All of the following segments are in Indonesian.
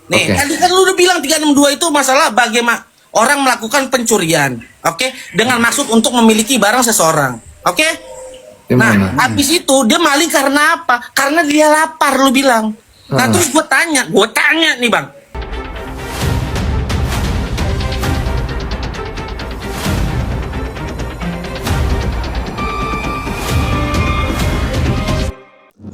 Nih, Oke. kan lu udah bilang 362 itu masalah bagaimana orang melakukan pencurian, oke? Dengan maksud untuk memiliki barang seseorang, oke? Nah, Gimana? habis itu dia maling karena apa? Karena dia lapar, lu bilang. Nah, terus gue tanya nih bang.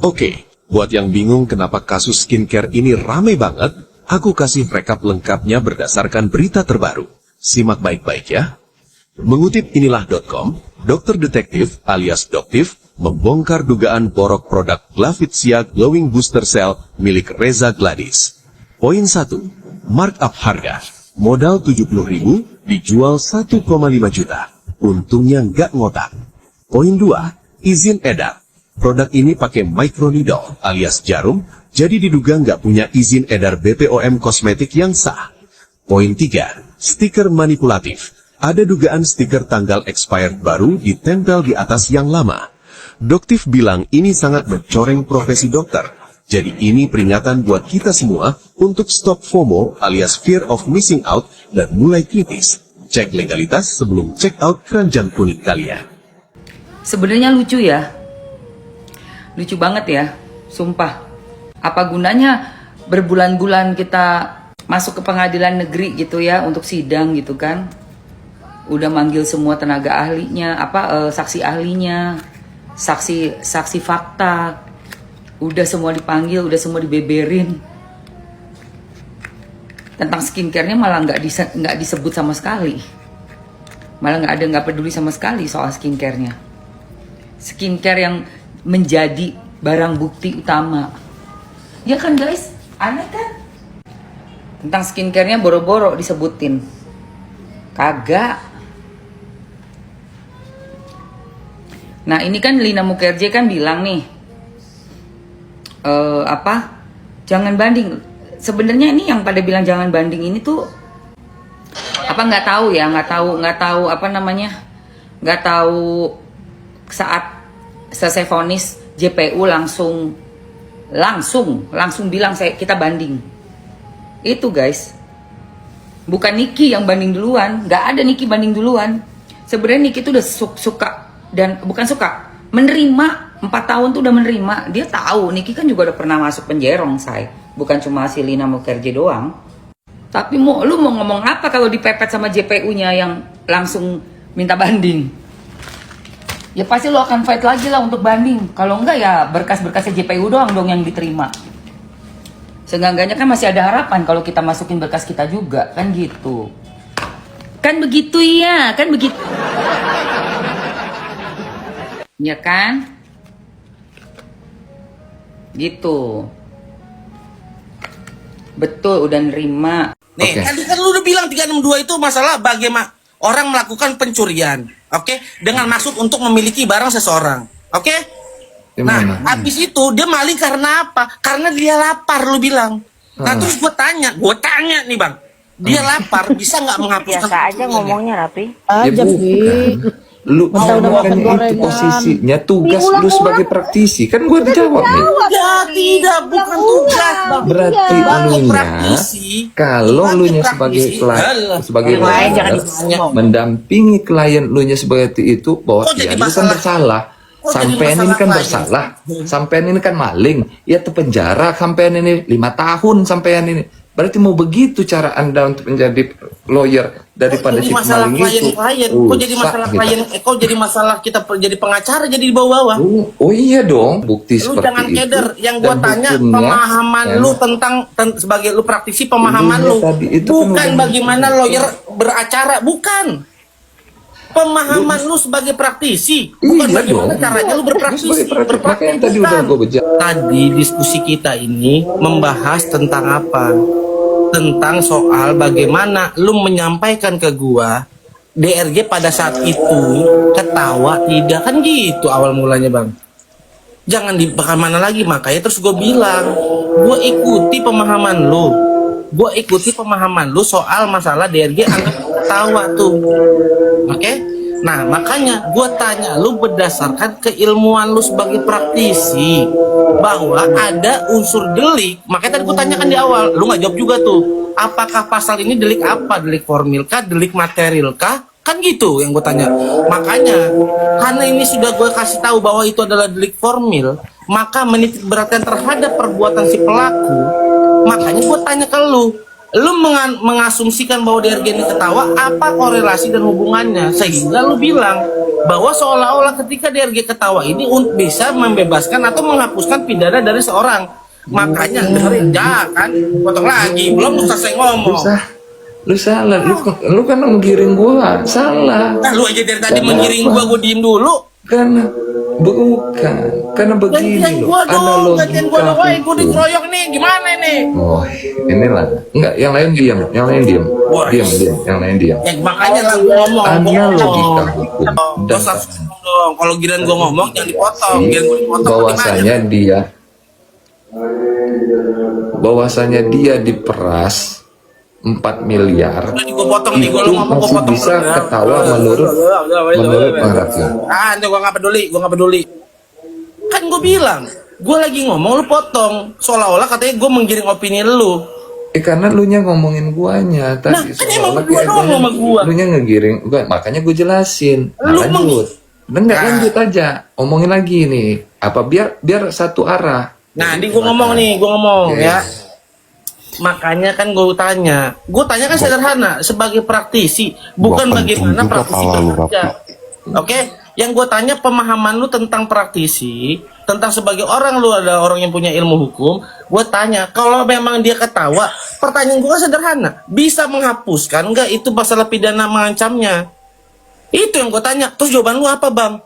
Oke, buat yang bingung kenapa kasus skincare ini rame banget, aku kasih rekap lengkapnya berdasarkan berita terbaru. Simak baik-baik ya. Mengutip inilah.com, dokter detektif alias Doktif membongkar dugaan borok produk Glavitsia Glowing Booster Cell milik Reza Gladys. Poin 1, markup harga. Modal 70.000 dijual 1,5 juta. Untungnya nggak ngotak. Poin 2, izin edar. Produk ini pakai microneedle alias jarum, jadi diduga nggak punya izin edar BPOM kosmetik yang sah. Poin 3, stiker manipulatif. Ada dugaan stiker tanggal expired baru ditempel di atas yang lama. Doktif bilang ini sangat mencoreng profesi dokter. Jadi ini peringatan buat kita semua untuk stop FOMO alias fear of missing out dan mulai kritis. Cek legalitas sebelum check out keranjang kuning kalian. Sebenarnya lucu ya. Lucu banget ya, sumpah. Apa gunanya berbulan-bulan kita masuk ke pengadilan negeri gitu ya untuk sidang gitu kan? Udah manggil semua tenaga ahlinya, saksi ahlinya, saksi fakta. Udah semua dipanggil, udah semua dibeberin. Tentang skincare-nya malah nggak disebut sama sekali. Malah nggak peduli sama sekali soal skincare-nya. Skincare yang menjadi barang bukti utama. Ya kan guys, aneh kan? Tentang skincare-nya boro-boro disebutin. Kagak. Nah ini kan Lina Mukherjee kan bilang nih, jangan banding. Sebenarnya ini yang pada bilang jangan banding ini tuh nggak tahu saat selesai vonis JPU langsung bilang kita banding. Itu guys, bukan Niki yang banding duluan, nggak ada Niki banding duluan. Sebenarnya Niki tuh udah menerima 4 tahun tuh udah menerima. Dia tahu Niki kan juga udah pernah masuk penjerong, bukan cuma si Lina Mukherjee doang. Tapi lu mau ngomong apa kalau dipepet sama JPU-nya yang langsung minta banding? Ya pasti lo akan fight lagi lah untuk banding. Kalau enggak ya berkas-berkasnya JPU doang yang diterima. Seenggaknya kan masih ada harapan kalau kita masukin berkas kita juga, kan gitu. Kan begitu ya, kan begitu. Ya kan? Gitu. Betul, udah nerima. Nih, Oke. kan lu udah bilang 362 itu masalah bagaimana orang melakukan pencurian, oke? Dengan maksud untuk memiliki barang seseorang, oke? Nah, Gimana? habis itu dia maling karena apa? Karena dia lapar, lu bilang. Nah, terus gue tanya nih bang, dia lapar bisa nggak menghapuskan? Biasa aja ngomongnya Rapi. Ya bukan. Lu bukan itu posisinya, tugas lu sebagai praktisi. Kan gue dijawab nih. Tidak, bukan tugas bang. Berarti elunya, praktisi. kalau elunya sebagai praktisi. lawyer, mendampingi klien lunya sebagai itu, bahwa Kok jadi ya lu kan masalah? bersalah. Kok jadi Sampean ini masalah kan klien? bersalah. Sampean ini kan maling. Ya penjara sampean ini 5 tahun sampean ini. Berarti mau begitu cara Anda untuk menjadi lawyer daripada Kok si jadi masalah maling itu. klien? Kok jadi masalah Rusak klien? kita. Kok jadi masalah kita jadi pengacara jadi di bawah-bawah? Oh iya dong, bukti Lu seperti jangan itu. keder. Yang gua Dan tanya hukumnya, pemahaman ya, lu tentang sebagai lu praktisi pemahaman Iya, lu. tadi itu kan Bukan udah bagaimana gitu. lawyer beracara, bukan. Pemahaman lu sebagai praktisi, bukan Iya bagaimana dong. caranya lu berpraktisi. Sebagai praktisi. Makanya tadi bukan. udah gua bejak. Tadi diskusi kita ini membahas tentang apa? Tentang soal bagaimana lu menyampaikan ke gua DRG pada saat itu ketawa tidak, kan gitu awal mulanya bang. Jangan di mana lagi, makanya terus gue bilang gue ikuti pemahaman lu soal masalah DRG anggap ketawa tuh, oke? Nah, makanya gue tanya lu berdasarkan keilmuan lu sebagai praktisi bahwa ada unsur delik. Makanya tadi gue tanyakan di awal, lu nggak jawab juga tuh. Apakah pasal ini delik apa? Delik formil kah? Delik material kah? Kan gitu yang gue tanya. Makanya karena ini sudah gue kasih tahu bahwa itu adalah delik formil, maka menitik beratkan terhadap perbuatan si pelaku. Makanya gue tanya ke lu mengasumsikan bahwa DRG ini ketawa, apa korelasi dan hubungannya sehingga lu bilang bahwa seolah-olah ketika DRG ketawa ini bisa membebaskan atau menghapuskan pidana dari seorang. Makanya dengerin kan potong lagi belum selesai ngomong. Lu salah, lu kan menggiring gua, salah. Nah, lu aja dari tadi menggiring gua diem dulu. Karena karena begini loh, gantian gua dong, gua dikeroyok nih, gimana nih? Oh, inilah. Enggak, yang lain diam, yang lain diam. Diam, yang lain diam. Ya, makanya lah gua ngomong. Analogika hukum dan dong. Kalau giliran gua ngomong jangan dipotong. Giliran gua dipotong bahwasanya dia diperas 4 miliar. Udah gua potong nih, gua itu ngomong gua masih potong. bisa ketawa menurut Bang Raffi. Ah, gua nggak peduli. Kan gua bilang, gua lagi ngomong lu potong. Seolah-olah katanya gua menggiring opini lu. Karena lu nya ngomongin guanya tadi. Nah, kan emang gua ngomong sama gua. Lu nya ngegiring, makanya gua jelasin. Nah, lanjut. Enggak, lanjut aja. Omongin lagi nih. Apa biar satu arah. Nah, ini gua ngomong ya. Makanya kan gue tanya kan sederhana sebagai praktisi, bukan bagaimana praktisi bekerja. Oke, yang gue tanya pemahaman lu tentang praktisi, tentang sebagai orang lu adalah orang yang punya ilmu hukum. Gue tanya, kalau memang dia ketawa, pertanyaan gue kan sederhana, bisa menghapuskan enggak itu masalah pidana mengancamnya? Itu yang gue tanya. Terus jawaban lu apa, Bang?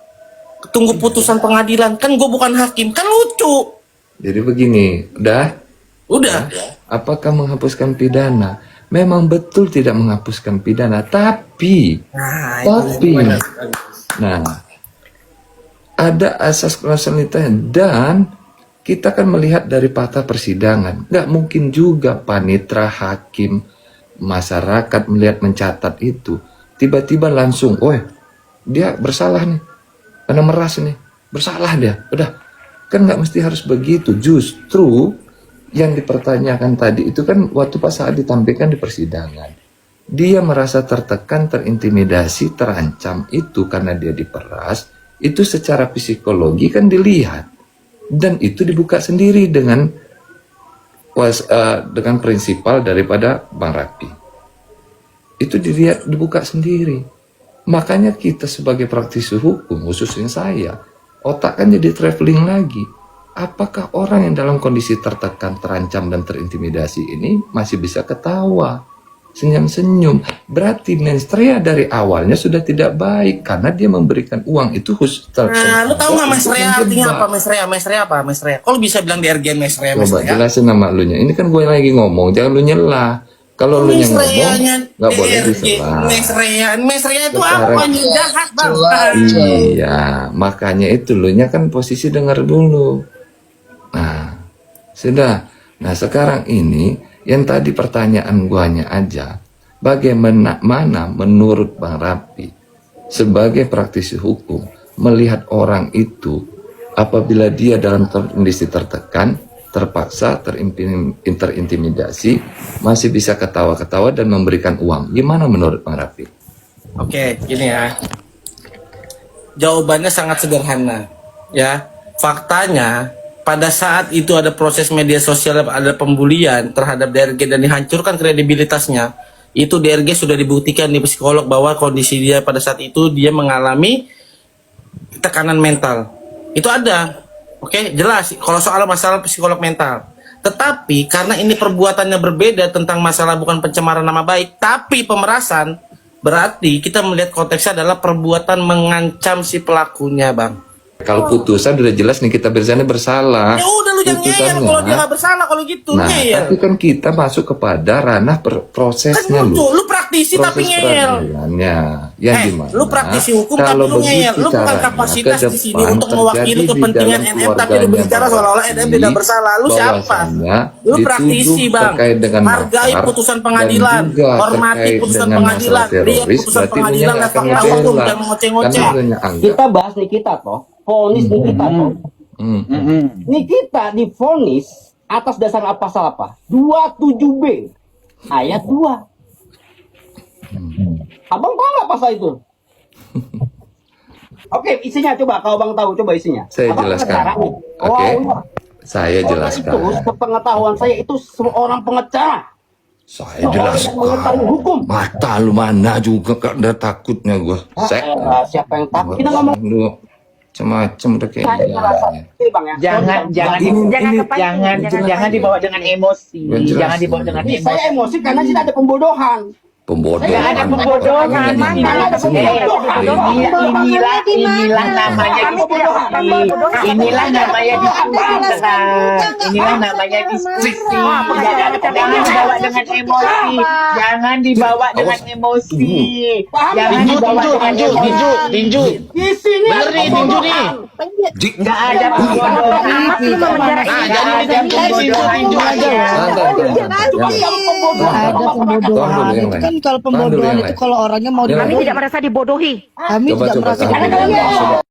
Tunggu putusan pengadilan, kan gue bukan hakim, kan lucu. Jadi begini, Udah. Apakah menghapuskan pidana? Memang betul tidak menghapuskan pidana, tapi ada asas konstitusionalitas dan kita kan melihat dari fakta persidangan. Nggak mungkin juga panitra, hakim, masyarakat melihat mencatat itu tiba-tiba langsung, dia bersalah nih, karena meras nih, bersalah dia, udah. Kan nggak mesti harus begitu. Justru yang dipertanyakan tadi itu kan waktu pas saat ditampilkan di persidangan, dia merasa tertekan, terintimidasi, terancam itu karena dia diperas. Itu secara psikologi kan dilihat, dan itu dibuka sendiri dengan prinsipal daripada Bang Raffi. Itu dilihat, dibuka sendiri. Makanya kita sebagai praktisi hukum, khususnya saya, otak kan jadi traveling lagi. Apakah orang yang dalam kondisi tertekan, terancam, dan terintimidasi ini masih bisa ketawa, senyum-senyum? Berarti mens rea dari awalnya sudah tidak baik karena dia memberikan uang itu khusus. Nah, lu tahu nggak mens rea artinya apa? Mens rea apa? Mens rea. Kalau bisa bilang DRG mens rea? Coba jelasin nama lu nya. Ini kan gue lagi ngomong, jangan lu nyela. Kalau lu yang ngomong, nggak boleh disela. Mens rea itu apa? Jahat banget. Iya, makanya itu lu nya kan posisi dengar dulu. Nah, sudah. Nah, sekarang ini yang tadi pertanyaan guanya aja, bagaimana menurut Bang Raffi sebagai praktisi hukum melihat orang itu apabila dia dalam kondisi tertekan, terpaksa, terintimidasi, masih bisa ketawa-ketawa dan memberikan uang? Gimana menurut Bang Raffi? Oke, gini ya. Jawabannya sangat sederhana, ya. Faktanya pada saat itu ada proses media sosial, ada pembulian terhadap DRG dan dihancurkan kredibilitasnya. Itu DRG sudah dibuktikan di psikolog bahwa kondisi dia pada saat itu dia mengalami tekanan mental. Itu ada. Oke, jelas kalau soal masalah psikolog mental. Tetapi karena ini perbuatannya berbeda tentang masalah bukan pencemaran nama baik, tapi pemerasan, berarti kita melihat konteksnya adalah perbuatan mengancam si pelakunya, Bang. Kalau putusan udah jelas nih kita bersalah. Ya udah lu jangan ngeyel kalau dia nggak bersalah kalau gitu. Nah, tapi kan kita masuk kepada ranah prosesnya kan lu. Lu praktisi tapi proses ngeyel. peradilannya yang dimana Lu praktisi hukum tapi kalau lu ngeyel. begitu Lu bukan caranya, kapasitas ke di sini depan untuk mewakili terjadi di kepentingan dalam NM, tapi lu keluarganya berbicara Bang seolah-olah Rocky, NM tidak bersalah. Lu siapa? bahwasannya Lu praktisi dituduh bang. terkait dengan Hargai makar putusan dan pengadilan. juga Hormati terkait putusan dengan pengadilan. masalah Lihat teroris, putusan berarti pengadilan Unya dan akan fakta hukum. membela. Jangan ngoceh-ngoceh. Kan Unya anggap. Kita bahas Nikita toh, vonis Nikita toh. Nikita divonis atas dasar pasal apa? 27B ayat 2. Abang tahu nggak pasal itu? Oke, isinya coba kalau abang tahu, coba isinya. Saya Abang jelaskan. pengacara nih. Oke. Oh, Saya itu jelaskan. sepengetahuan saya itu seorang pengacara. Saya Seorang yang mengetahui jelaskan. hukum. Mata lu mana juga kak, udah takutnya gua. Siapa yang takut? Kita ngomong Lu macam-macam udah kayak saya ngerasa ini bang ya. Jangan dibawa dengan emosi. Jelas. Jangan dibawa dengan Ini emosi. saya emosi karena tidak ada pembodohan. Pembodohan. Nggak ada pembodohan. Inilah namanya diskusi. Inilah namanya diskusi terang. Inilah namanya diskusi. Jangan dibawa dengan emosi. Jangan dibawa dengan emosi. Jangan dibawa dengan emosi. Di sini Bener nih, tinju nih. Nggak ada pembodohan. Nggak ada pembodohan. cuma yang pembodohan. Ada pembodohan. Itu kan kalau pembodohan itu kalau orangnya mau Yang dibodohi. lain. Kami Coba, tidak coba, merasa tahan dulu. dibodohi.